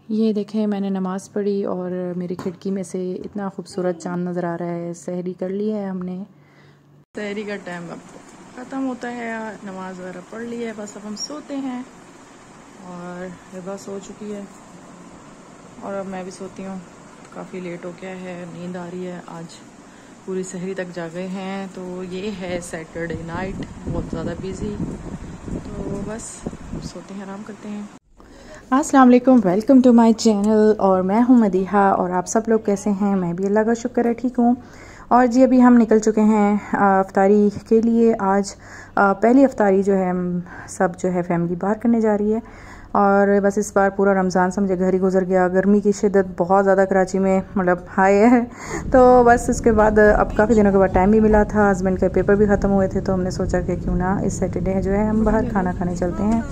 ये देखें मैंने नमाज़ पढ़ी और मेरी खिड़की में से इतना खूबसूरत चांद नज़र आ रहा है। सहरी कर लिया है हमने। सहरी का टाइम अब ख़त्म होता है, नमाज वगैरह पढ़ ली है, बस अब हम सोते हैं। और हिबा सो चुकी है और अब मैं भी सोती हूँ। काफ़ी लेट हो गया है, नींद आ रही है। आज पूरी सहरी तक जागे हैं। तो ये है सैटरडे नाइट, बहुत ज़्यादा बिज़ी। तो बस सोते हैं, आराम करते हैं। अस्सलाम वालेकुम, वेलकम टू माय चैनल। और मैं हूं मदीहा और आप सब लोग कैसे हैं? मैं भी अल्लाह का शुक्र है ठीक हूं। और जी अभी हम निकल चुके हैं अफ्तारी के लिए। आज पहली अफ्तारी जो है सब जो है फैमिली बाहर करने जा रही है। और बस इस बार पूरा रमज़ान समझे घर ही गुजर गया। गर्मी की शिद्दत बहुत ज़्यादा कराची में मतलब हाई है। तो बस उसके बाद अब काफ़ी दिनों के बाद टाइम भी मिला था। हस्बैंड के पेपर भी ख़त्म हुए थे तो हमने सोचा कि क्यों ना इस सैटरडे जो है हम बाहर खाना खाने चलते हैं।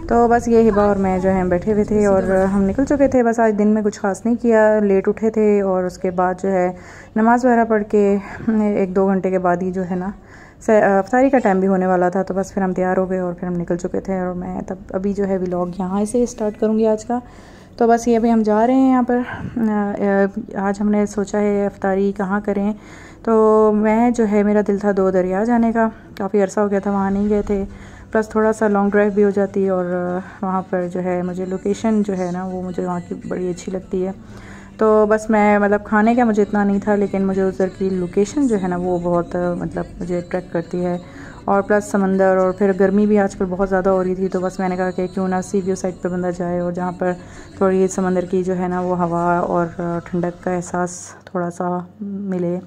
तो बस ये हिबा और मैं जो है बैठे हुए थे और हम निकल चुके थे। बस आज दिन में कुछ ख़ास नहीं किया, लेट उठे थे और उसके बाद जो है नमाज़ वगैरह पढ़ के 1-2 घंटे के बाद ही जो है ना अफ्तारी का टाइम भी होने वाला था। तो बस फिर हम तैयार हो गए और फिर हम निकल चुके थे। और मैं तब अभी जो है व्लॉग यहाँ से स्टार्ट करूँगी आज का। तो बस ये अभी हम जा रहे हैं यहाँ पर। आज हमने सोचा है अफ्तारी कहाँ करें। तो मैं जो है मेरा दिल था दो दरिया जाने का, काफ़ी अरसा हो गया था वहाँ नहीं गए थे। प्लस थोड़ा सा लॉन्ग ड्राइव भी हो जाती है और वहाँ पर जो है मुझे लोकेशन जो है ना वो मुझे वहाँ की बड़ी अच्छी लगती है। तो बस मैं मतलब खाने का मुझे इतना नहीं था, लेकिन मुझे उधर की लोकेशन जो है ना वो बहुत मतलब मुझे अट्रैक्ट करती है। और प्लस समंदर, और फिर गर्मी भी आजकल बहुत ज़्यादा हो रही थी। तो बस मैंने कहा कि क्यों ना सी व्यू साइड पर बंदा जाए और जहाँ पर थोड़ी समंदर की जो है ना वो हवा और ठंडक का एहसास थोड़ा सा मिले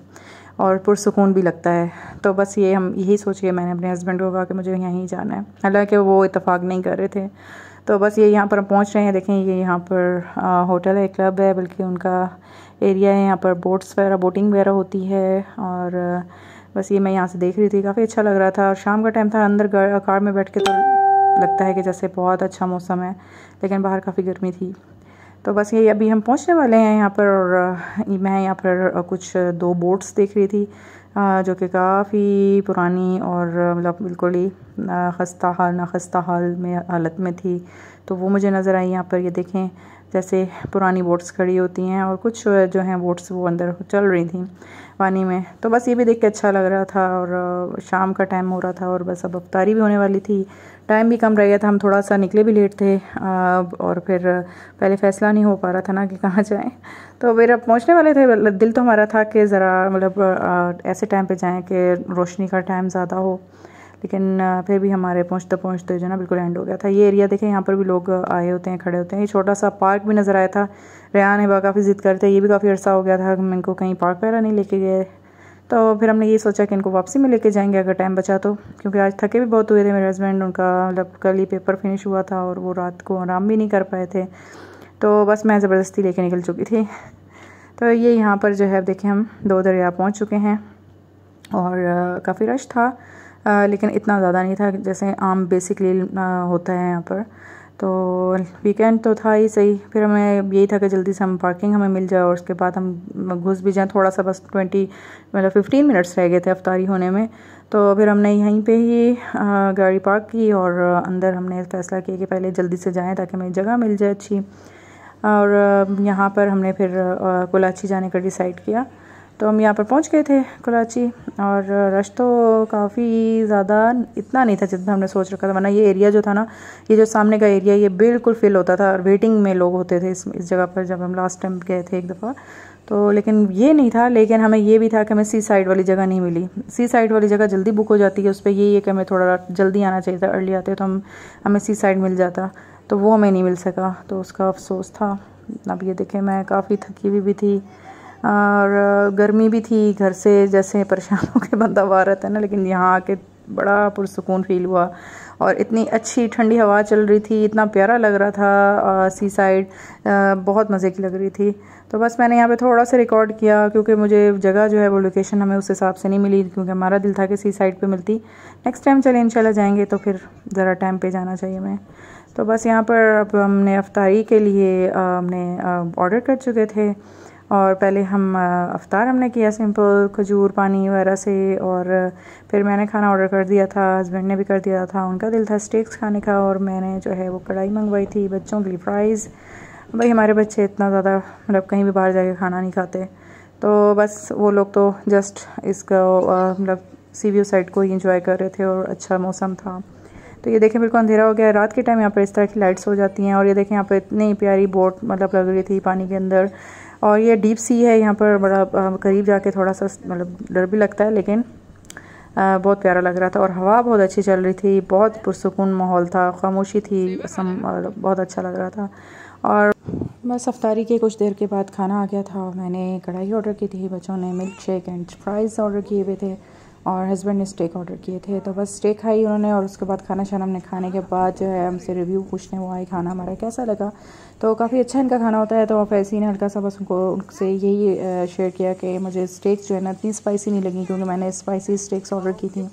और पुरसुकून भी लगता है। तो बस ये हम यही सोच के मैंने अपने हस्बैंड को कहा कि मुझे यहीं जाना है, हालांकि वो इत्तेफाक नहीं कर रहे थे। तो बस ये यहाँ पर हम पहुँच रहे हैं। देखें ये यहाँ पर होटल है, क्लब है, बल्कि उनका एरिया है। यहाँ पर बोटिंग वगैरह होती है। और बस ये मैं यहाँ से देख रही थी, काफ़ी अच्छा लग रहा था। और शाम का टाइम था, अंदर कार में बैठ के तो लगता है कि जैसे बहुत अच्छा मौसम है, लेकिन बाहर काफ़ी गर्मी थी। तो बस ये अभी हम पहुंचने वाले हैं यहाँ पर। और मैं यहाँ पर कुछ 2 बोट्स देख रही थी जो कि काफ़ी पुरानी और मतलब बिल्कुल ही खस्ता हाल में हालत में थी। तो वो मुझे नज़र आई यहाँ पर। ये देखें जैसे पुरानी बोट्स खड़ी होती हैं और कुछ जो हैं बोट्स वो अंदर चल रही थी पानी में। तो बस ये भी देख के अच्छा लग रहा था। और शाम का टाइम हो रहा था और बस अब अफ्तारी भी होने वाली थी। टाइम भी कम रह गया था, हम थोड़ा सा निकले भी लेट थे। और फिर पहले फ़ैसला नहीं हो पा रहा था ना कि कहाँ जाएं। तो फिर अब पहुँचने वाले थे। दिल तो हमारा था कि ज़रा मतलब ऐसे टाइम पे जाएं कि रोशनी का टाइम ज़्यादा हो, लेकिन फिर भी हमारे पहुँचते पहुँचते जो ना बिल्कुल एंड हो गया था। ये एरिया देखें, यहाँ पर भी लोग आए होते हैं, खड़े होते हैं। ये छोटा सा पार्क भी नज़र आया था। रेहान हिबा काफ़ी ज़िद करते, ये भी काफ़ी अर्सा हो गया था कि इनको कहीं पार्क वगैरह नहीं लेके गए। तो फिर हमने ये सोचा कि इनको वापसी में लेके जाएंगे अगर टाइम बचा तो, क्योंकि आज थके भी बहुत हुए थे मेरे हस्बैंड। उनका मतलब कल ही पेपर फिनिश हुआ था और वो रात को आराम भी नहीं कर पाए थे। तो बस मैं ज़बरदस्ती लेके निकल चुकी थी। तो ये यहाँ पर जो है देखें हम 2 दरिया पहुँच चुके हैं। और काफ़ी रश था, लेकिन इतना ज़्यादा नहीं था जैसे आम बेसिकली होता है यहाँ पर। तो वीकेंड तो था ही सही। फिर हमें यही था कि जल्दी से हम पार्किंग हमें मिल जाए और उसके बाद हम घुस भी जाएं। थोड़ा सा बस 15 मिनट्स रह गए थे अफ्तारी होने में। तो फिर हमने यहीं पे ही गाड़ी पार्क की और अंदर हमने फ़ैसला किया कि पहले जल्दी से जाएं ताकि हमें जगह मिल जाए अच्छी। और यहाँ पर हमने फिर कराची जाने का डिसाइड किया। तो हम यहाँ पर पहुँच गए थे कराची। और रश तो काफ़ी ज़्यादा इतना नहीं था जितना हमने सोच रखा था, वरना ये एरिया जो था ना, ये जो सामने का एरिया ये बिल्कुल फिल होता था और वेटिंग में लोग होते थे इस जगह पर जब हम लास्ट टाइम गए थे एक दफ़ा। तो लेकिन ये नहीं था। लेकिन हमें ये भी था कि हमें सी साइड वाली जगह नहीं मिली। सी साइड वाली जगह जल्दी बुक हो जाती है, उस पर यही है कि हमें थोड़ा जल्दी आना चाहिए था, अर्ली आते तो हमें सी साइड मिल जाता। तो वो हमें नहीं मिल सका, तो उसका अफसोस था। अब ये देखें मैं काफ़ी थकी हुई भी थी और गर्मी भी थी, घर से जैसे परेशान होकर बंदा बाहर रहता है ना, लेकिन यहाँ आके बड़ा पुरसुकून फील हुआ। और इतनी अच्छी ठंडी हवा चल रही थी, इतना प्यारा लग रहा था सी साइड, बहुत मज़े की लग रही थी। तो बस मैंने यहाँ पे थोड़ा सा रिकॉर्ड किया, क्योंकि मुझे जगह जो है वो लोकेशन हमें उस हिसाब से नहीं मिली, क्योंकि हमारा दिल था कि सी साइड पे मिलती। नेक्स्ट टाइम चले इंशाल्लाह जाएंगे तो फिर ज़रा टाइम पे जाना चाहिए हमें। तो बस यहाँ पर अब हमने अफ्तारी के लिए हमने ऑर्डर कर चुके थे। और पहले हम अफ्तार हमने किया सिंपल खजूर पानी वगैरह से। और फिर मैंने खाना ऑर्डर कर दिया था, हस्बैंड ने भी कर दिया था। उनका दिल था स्टेक्स खाने का और मैंने जो है वो कढ़ाई मंगवाई थी बच्चों के लिए फ्राइज़। भाई हमारे बच्चे इतना ज़्यादा मतलब कहीं भी बाहर जाके खाना नहीं खाते, तो बस वो लोग तो जस्ट इसका मतलब सी व्यू साइड को ही इंजॉय कर रहे थे और अच्छा मौसम था। तो ये देखें बिल्कुल अंधेरा हो गया है। रात के टाइम यहाँ पर इस तरह की लाइट्स हो जाती हैं। और ये देखें यहाँ पर इतनी प्यारी बोट मतलब लग रही थी पानी के अंदर, और ये डीप सी है यहाँ पर, बड़ा करीब जाके थोड़ा सा मतलब डर भी लगता है, लेकिन बहुत प्यारा लग रहा था। और हवा बहुत अच्छी चल रही थी, बहुत पुरसुकून माहौल था, खामोशी थी, बहुत अच्छा लग रहा था। और बस अफ्तारी के कुछ देर के बाद खाना आ गया था। मैंने कढ़ाई ऑर्डर की थी, बच्चों ने milk shake and fries order किए हुए थे, और हस्बैंड ने स्टेक ऑर्डर किए थे। तो बस स्टेक खाई उन्होंने, और उसके बाद खाना शाना हमने खाने के बाद जो है हमसे रिव्यू पूछने वो आए खाना हमारा कैसा लगा। तो काफ़ी अच्छा इनका खाना होता है। तो फैसी ने हल्का सा बस उनसे यही शेयर किया कि मुझे स्टेक्स जो है ना इतनी स्पाइसी नहीं लगी, क्योंकि मैंने स्पाइसी स्टेक्स ऑर्डर की थी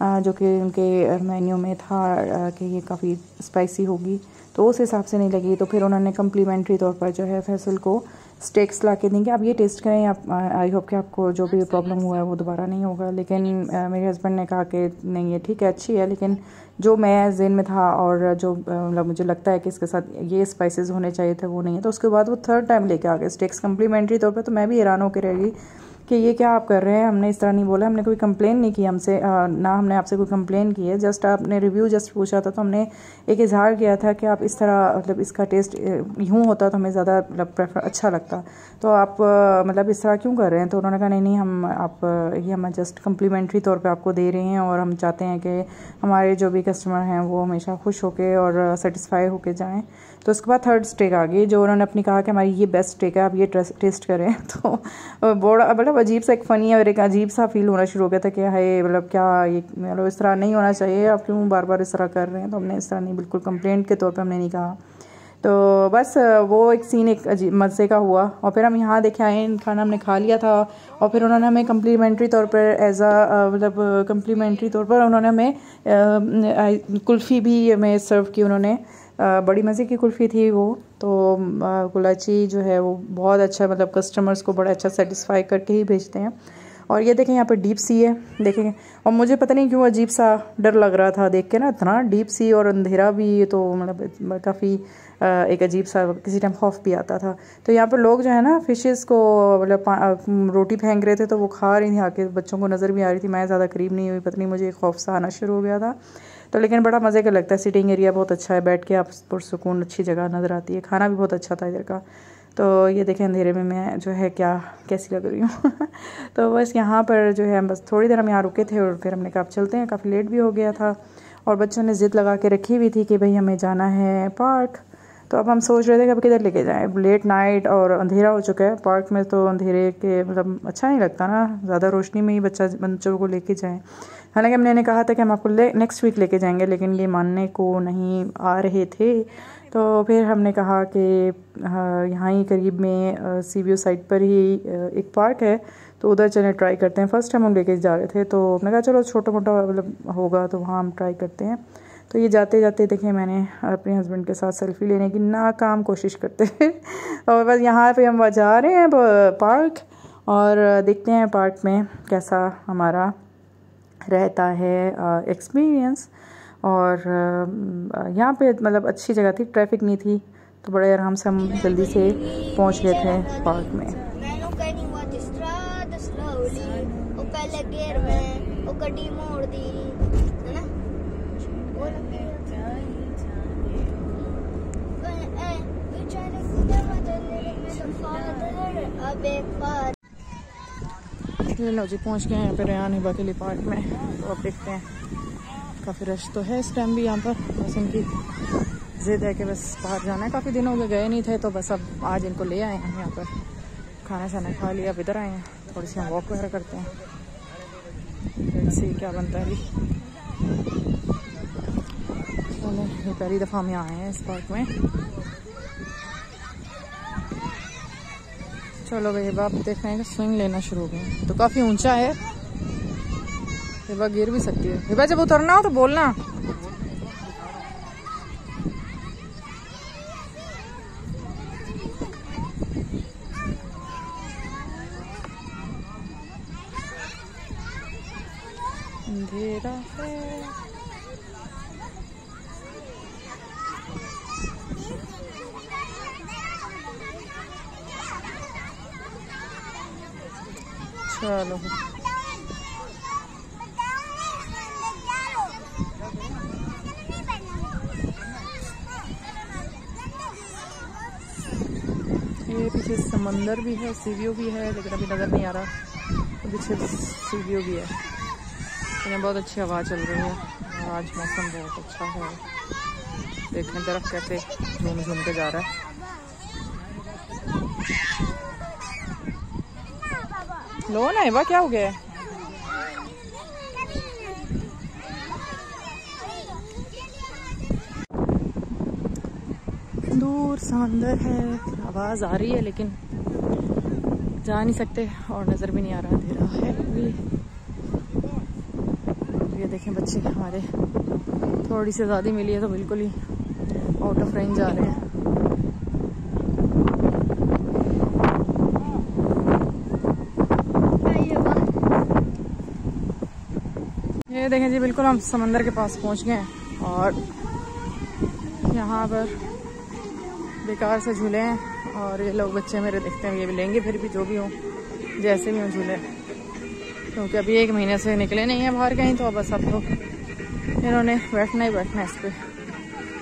जो कि उनके मेन्यू में था कि ये काफ़ी स्पाइसी होगी, तो उस हिसाब से नहीं लगी। तो फिर उन्होंने कम्प्लीमेंट्री तौर पर जो है फैसल को स्टेक्स ला के देंगे, आप ये टेस्ट करें, आप आई होप कि आपको जो भी प्रॉब्लम हुआ है वो दोबारा नहीं होगा। लेकिन मेरे हस्बैंड ने कहा कि नहीं ये ठीक है, अच्छी है, लेकिन जो मैं ज़हन में था और जो मतलब मुझे लगता है कि इसके साथ ये स्पाइसेस होने चाहिए थे वो नहीं है। तो उसके बाद वो थर्ड टाइम लेके आ गए स्टेक्स कम्प्लीमेंट्री तौर पर। तो मैं भी हैरान होकर रह गई कि ये क्या आप कर रहे हैं, हमने इस तरह नहीं बोला, हमने कोई कंप्लेन नहीं की हमसे, ना हमने आपसे कोई कंप्लेन की है, जस्ट आपने रिव्यू जस्ट पूछा था। तो हमने एक इजहार किया था कि आप इस तरह मतलब इसका टेस्ट यूँ होता तो हमें ज़्यादा मतलब प्रेफर अच्छा लगता, तो आप मतलब इस तरह क्यों कर रहे हैं। तो उन्होंने कहा नहीं नहीं हम जस्ट कम्प्लीमेंट्री तौर पे आपको दे रहे हैं, और हम चाहते हैं कि हमारे जो भी कस्टमर हैं वो हमेशा खुश होके और सेटिस्फाई होके जाएँ। तो उसके बाद थर्ड स्टेक आ गई, जो उन्होंने अपनी कहा कि हमारी ये बेस्ट स्टेक है, आप ये टेस्ट करें। तो बड़ा मतलब अजीब सा एक फ़नी और एक अजीब सा फील होना शुरू हो गया था कि हाय मतलब क्या ये मतलब इस तरह नहीं होना चाहिए, आप क्यों बार बार इस तरह कर रहे हैं। तो हमने इस तरह नहीं, बिल्कुल कंप्लेंट के तौर पे हमने नहीं कहा। तो बस वो एक सीन एक अजीब मज़े का हुआ। और फिर हम यहाँ देखे आए, खाना हमने खा लिया था, और फिर उन्होंने हमें कम्प्लीमेंट्री तौर पर एज आ मतलब कम्प्लीमेंट्री तौर पर उन्होंने हमें कुल्फ़ी भी हमें सर्व की उन्होंने। बड़ी मज़े की कुल्फ़ी थी वो। तो कुलाची जो है वो बहुत अच्छा मतलब कस्टमर्स को बड़ा अच्छा सेटिस्फाई करके ही भेजते हैं। और ये देखें यहाँ पर डीप सी है, देखें। और मुझे पता नहीं क्यों अजीब सा डर लग रहा था देख के ना, इतना डीप सी और अंधेरा भी, तो मतलब काफ़ी एक अजीब सा किसी टाइम खौफ भी आता था। तो यहाँ पर लोग जो है ना फ़िशेस को मतलब रोटी फेंक रहे थे, तो वो खा रही थी आके, बच्चों को नज़र भी आ रही थी। मैं ज़्यादा करीब नहीं हुई, पता नहीं मुझे खौफ सा आना शुरू हो गया था। तो लेकिन बड़ा मज़े का लगता है, सिटिंग एरिया बहुत अच्छा है, बैठ के आप पुरसुकून अच्छी जगह नज़र आती है, खाना भी बहुत अच्छा था इधर का। तो ये देखें अंधेरे में मैं जो है क्या कैसी लग रही हूँ। तो बस यहाँ पर जो है बस थोड़ी देर हम यहाँ रुके थे, और फिर हमने कहा आप चलते हैं, काफ़ी लेट भी हो गया था। और बच्चों ने ज़िद लगा के रखी हुई थी कि भाई हमें जाना है पार्क। तो अब हम सोच रहे थे कि अब किधर लेके जाएं, लेट नाइट और अंधेरा हो चुका है। पार्क में तो अंधेरे के मतलब अच्छा नहीं लगता ना, ज़्यादा रोशनी में ही बच्चों को लेके जाएं। हालांकि हमने इन्हें कहा था कि हम आपको नेक्स्ट वीक लेके जाएंगे, लेकिन ये मानने को नहीं आ रहे थे। तो फिर हमने कहा कि यहाँ ही करीब में सी व्यू साइड पर ही एक पार्क है, तो उधर चलें, ट्राई करते हैं। फ़र्स्ट टाइम हम लेके जा रहे थे, तो हमने कहा चलो छोटा मोटा मतलब होगा तो वहाँ हम ट्राई करते हैं। तो ये जाते जाते देखें मैंने अपने हस्बैंड के साथ सेल्फ़ी लेने की नाकाम कोशिश करते हैं। और बस यहाँ पे हम जा रहे हैं पार्क, और देखते हैं पार्क में कैसा हमारा रहता है एक्सपीरियंस। और यहाँ पे मतलब अच्छी जगह थी, ट्रैफिक नहीं थी, तो बड़े आराम से हम जल्दी से पहुँच गए थे पार्क में। लो जी पहुँच गए हैं फिर रेहान हिबा के लिए पार्क में। तो अब देखते हैं, काफ़ी रश तो है इस टाइम भी यहाँ पर, बस इनकी ज़िद है कि बस बाहर जाना है। काफ़ी दिनों में गए नहीं थे, तो बस अब आज इनको ले आए हैं यहाँ पर, खाना शाना खा लिया, अब इधर आए हैं, थोड़ी सी हम वॉक वगैरह करते हैं, फिर से क्या बनता है अभी। चलो ये पहली दफ़ा हम यहाँ आए हैं इस पार्क में। चलो भाई अब आप देख रहे हैं कि स्विंग लेना शुरू हो गए, तो काफ़ी ऊंचा है, हिबा गिर भी सकती है। हिबा जब उतरना हो तो बोलना। अंधेरा है। चलो ये पीछे समंदर भी है, सी व्यू भी है, लेकिन अभी नज़र नहीं आ रहा। तो पीछे सी व्यू भी है। यहाँ बहुत अच्छी हवा चल रही है और आज मौसम बहुत अच्छा है। देखें तरफ कैसे झूम झूम के जा रहा है। लो ना एवा, क्या हो गया है? दूर समंदर है, आवाज़ आ रही है लेकिन जा नहीं सकते और नज़र भी नहीं आ रहा, अंधेरा है भी। ये देखें बच्चे हमारे, थोड़ी सी आज़ादी मिली है तो बिल्कुल ही आउट ऑफ रेंज जा रहे हैं। ये देखें जी, बिल्कुल हम समंदर के पास पहुंच गए हैं और यहाँ पर बेकार से झूले हैं और ये लोग बच्चे मेरे देखते हैं ये भी लेंगे, फिर भी जो भी हो जैसे भी हो झूले, क्योंकि अभी 1 महीने से निकले नहीं हैं बाहर कहीं, तो बस अब तो इन्होंने बैठना ही बैठना है इस पर।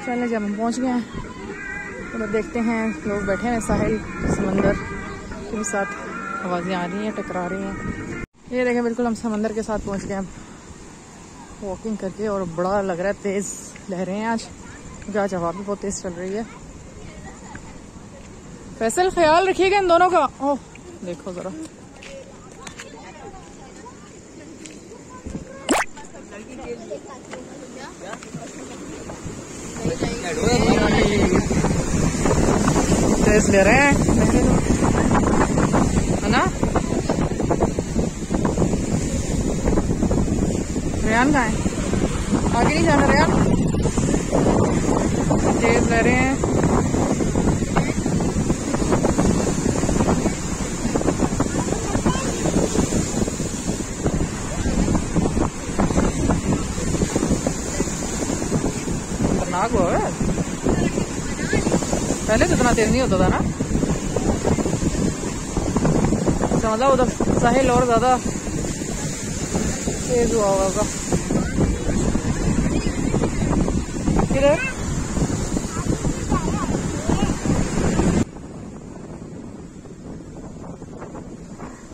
चलें, जब हम पहुँच गए हैं तो देखते हैं लोग बैठे हैं साहिल समंदर के साथ, आवाज़ें आ रही हैं, टकरा रही हैं। ये देखें बिल्कुल हम समंदर के साथ पहुँच गए हैं वॉकिंग करके, और बड़ा लग रहा है, तेज़ लहरें हैं आज, आज हवा भी बहुत तेज़ चल रही है। फैसल ख्याल रखिएगा इन दोनों का। ओह देखो ज़रा, तेज़ ले रहे हैं है ना। रेयान कहाँ है? आगे नहीं जाना रेयान, तेज़ ले रहे हैं। खतरनाक हुआ है, पहले तो इतना तेज नहीं होता था ना, मतलब उधर साहिल और ज्यादा तेज हुआ होगा। किधर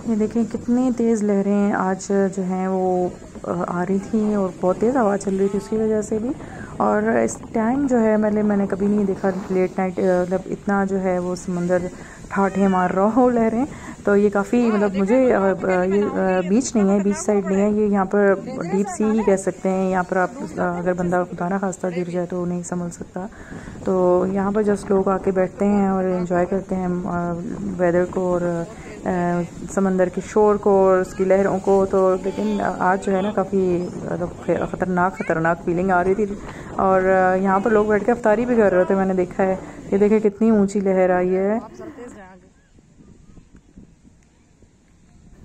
ये देखें कितनी तेज़ लहरें आज जो हैं वो आ रही थी और बहुत तेज़ हवा चल रही थी उसकी वजह से भी। और इस टाइम जो है मैंने कभी नहीं देखा लेट नाइट, मतलब इतना जो है वो समंदर ठाठे मार रहा हो लहरें। तो ये काफ़ी मतलब मुझे ये बीच नहीं है, बीच साइड नहीं है, ये यहाँ पर डीप सी ही कह सकते हैं। यहाँ पर आप अगर बंदा खुदा ना खास्ता गिर जाए तो नहीं संभल सकता। तो यहाँ पर जस्ट लोग आके बैठते हैं और एंजॉय करते हैं वेदर को और समंदर के शोर को और उसकी लहरों को। तो लेकिन आज जो है ना काफ़ी ख़तरनाक फीलिंग आ रही थी और यहाँ पर लोग बैठ के अफ्तारी भी कर रहे थे, मैंने देखा है। ये देखे कितनी ऊंची लहर आई है।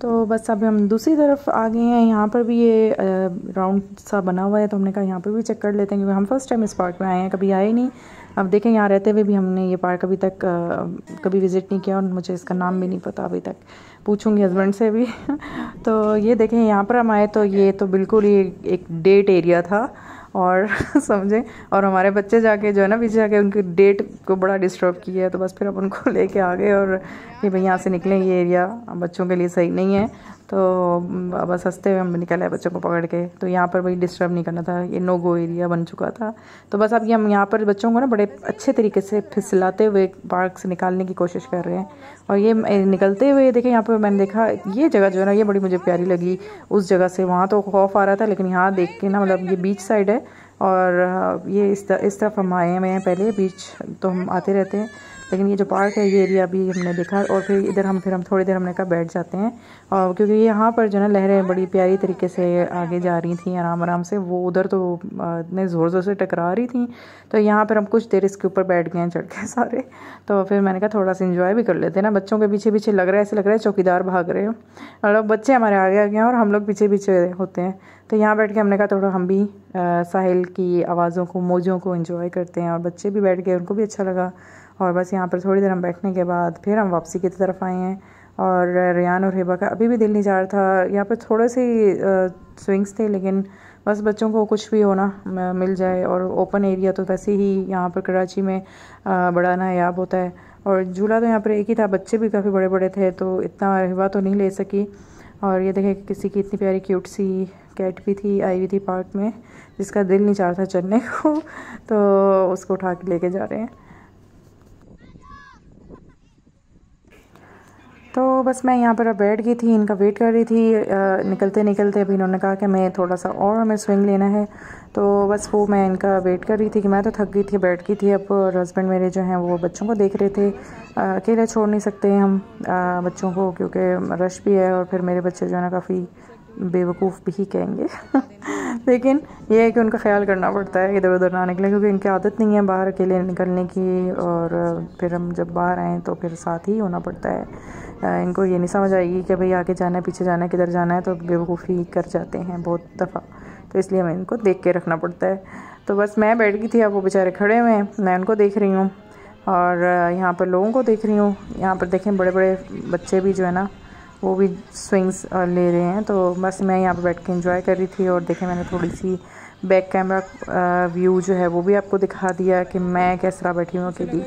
तो बस अब हम दूसरी तरफ आ गए हैं, यहाँ पर भी ये राउंड सा बना हुआ है, तो हमने कहा यहाँ पर भी चेक कर लेते हैं, क्योंकि हम फर्स्ट टाइम इस पार्क में आए हैं, कभी आए नहीं। अब देखें यहाँ रहते हुए भी हमने ये पार्क अभी तक कभी विज़िट नहीं किया और मुझे इसका नाम भी नहीं पता अभी तक, पूछूंगी हस्बैंड से भी। तो ये देखें यहाँ पर हम आए तो ये तो बिल्कुल ही एक डेट एरिया था और समझें, और हमारे बच्चे जाके जो है ना पीछे जाके उनकी डेट को बड़ा डिस्टर्ब किया है। तो बस फिर अब उनको लेके आ गए और कि भाई यहाँ से निकलें, ये एरिया बच्चों के लिए सही नहीं है। तो बस हंसते हुए हम निकल आए बच्चों को पकड़ के। तो यहाँ पर भाई डिस्टर्ब नहीं करना था, ये नो गो एरिया बन चुका था। तो बस अब ये हम यहाँ पर बच्चों को ना बड़े अच्छे तरीके से फिसलाते हुए पार्क से निकालने की कोशिश कर रहे हैं। और ये निकलते हुए देखें यहाँ पर मैंने देखा ये जगह जो है ना ये बड़ी मुझे प्यारी लगी उस जगह से। वहाँ तो खौफ आ रहा था, लेकिन यहाँ देख के ना मतलब ये बीच साइड है और ये इस तरफ हम आए हैं पहले, बीच तो हम आते रहते हैं, लेकिन ये जो पार्क है ये एरिया भी हमने देखा। और फिर इधर हम थोड़ी देर हमने कहा बैठ जाते हैं, और क्योंकि यहाँ पर जो ना लहरें बड़ी प्यारी तरीके से आगे जा रही थी आराम आराम से, वो उधर तो इतने ज़ोर ज़ोर से टकरा रही थी। तो यहाँ पर हम कुछ देर इसके ऊपर बैठ गए हैं चढ़ के सारे। तो फिर मैंने कहा थोड़ा सा इंजॉय भी कर लेते हैं ना, बच्चों के पीछे पीछे लग रहा है, ऐसे लग रहा है चौकीदार भाग रहे हो, मतलब बच्चे हमारे आगे आगे हैं और हम लोग पीछे पीछे होते हैं। तो यहाँ बैठ के हमने कहा थोड़ा हम भी साहिल की आवाज़ों को, मौजों को एंजॉय करते हैं, और बच्चे भी बैठ गए, उनको भी अच्छा लगा। और बस यहाँ पर थोड़ी देर हम बैठने के बाद फिर हम वापसी की तरफ आए हैं और रेयान और हिबा का अभी भी दिल नहीं चाह रहा था। यहाँ पर थोड़े से स्विंग्स थे, लेकिन बस बच्चों को कुछ भी होना मिल जाए, और ओपन एरिया तो वैसे ही यहाँ पर कराची में बड़ा नायाब होता है। और झूला तो यहाँ पर एक ही था, बच्चे भी काफ़ी बड़े बड़े थे तो इतना हिबा तो नहीं ले सकी। और ये देखें किसी की इतनी प्यारी क्यूट सी कैट भी थी, आई हुई थी पार्क में, जिसका दिल नहीं चाह रहा था चलने को, तो उसको उठा के लेके जा रहे हैं। तो बस मैं यहाँ पर बैठ गई थी, इनका वेट कर रही थी। निकलते निकलते अभी इन्होंने कहा कि मैं थोड़ा सा और हमें स्विंग लेना है, तो बस वो मैं इनका वेट कर रही थी कि मैं तो थक गई थी, बैठ गई थी। अब हस्बैंड मेरे जो हैं वो बच्चों को देख रहे थे। अकेले छोड़ नहीं सकते हम बच्चों को, क्योंकि रश भी है, और फिर मेरे बच्चे जो है ना काफ़ी बेवकूफ़ भी ही कहेंगे लेकिन ये है कि उनका ख्याल करना पड़ता है इधर उधर ना निकले, क्योंकि इनकी आदत नहीं है बाहर अकेले निकलने की। और फिर हम जब बाहर आएँ तो फिर साथ ही होना पड़ता है। इनको ये नहीं समझ आएगी कि भाई आगे जाना है पीछे जाना है किधर जाना है, तो बेवकूफ़ी कर जाते हैं बहुत दफ़ा, तो इसलिए हमें इनको देख के रखना पड़ता है। तो बस मैं बैठ गई थी, अब वो बेचारे खड़े हुए हैं, मैं उनको देख रही हूँ और यहाँ पर लोगों को देख रही हूँ। यहाँ पर देखें बड़े बड़े बच्चे भी जो है ना वो भी स्विंग्स ले रहे हैं, तो बस मैं यहाँ पर बैठ के एंजॉय कर रही थी। और देखें मैंने थोड़ी सी बैक कैमरा व्यू जो है वो भी आपको दिखा दिया कि मैं किस तरह बैठी हूँ अकेली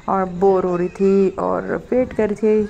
और बोर हो रही थी और वेट कर रही थी।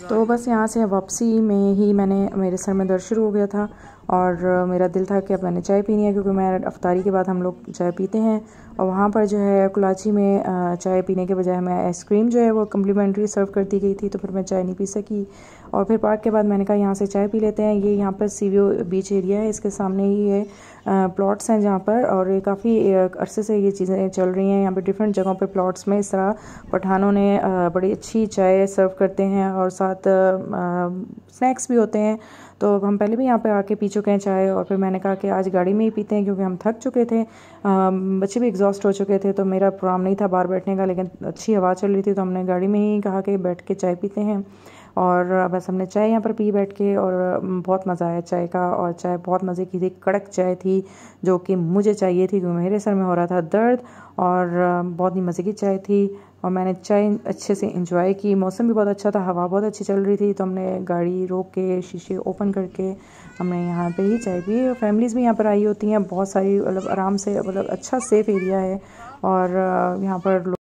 तो बस यहाँ से वापसी में ही मेरे सर में दर्द शुरू हो गया था, और मेरा दिल था कि अब मैंने चाय पीनी है, क्योंकि मैं अफ्तारी के बाद हम लोग चाय पीते हैं। और वहाँ पर जो है कराची में चाय पीने के बजाय हमें आइसक्रीम जो है वो कम्प्लीमेंट्री सर्व कर दी गई थी, तो फिर मैं चाय नहीं पी सकी। और फिर पार्क के बाद मैंने कहा यहाँ से चाय पी लेते हैं। ये यहाँ पर सीवियो बीच एरिया है, इसके सामने ही है प्लॉट्स हैं जहाँ पर, और ये काफ़ी अरसे से ये चीज़ें चल रही हैं। यहाँ पर डिफरेंट जगहों पे प्लॉट्स में इस तरह पठानों ने बड़ी अच्छी चाय सर्व करते हैं, और साथ स्नैक्स भी होते हैं। तो हम पहले भी यहाँ पे आके पी चुके हैं चाय, और फिर मैंने कहा कि आज गाड़ी में ही पीते हैं, क्योंकि हम थक चुके थे, बच्चे भी एग्जॉस्ट हो चुके थे, तो मेरा प्रोग्राम नहीं था बाहर बैठने का, लेकिन अच्छी हवा चल रही थी तो हमने गाड़ी में ही कहा कि बैठ के चाय पीते हैं। और बस हमने चाय यहाँ पर पी बैठ के, और बहुत मज़ा आया चाय का। और चाय बहुत मज़े की थी, कड़क चाय थी जो कि मुझे चाहिए थी, क्योंकि मेरे सर में हो रहा था दर्द, और बहुत ही मज़े की चाय थी। और मैंने चाय अच्छे से एंजॉय की, मौसम भी बहुत अच्छा था, हवा बहुत अच्छी चल रही थी, तो हमने गाड़ी रोक के शीशे ओपन करके हमने यहाँ पे ही चाय पी। और फैमिलीज़ भी यहाँ पर आई होती हैं बहुत सारी, मतलब आराम से, मतलब अच्छा सेफ़ एरिया है। और यहाँ पर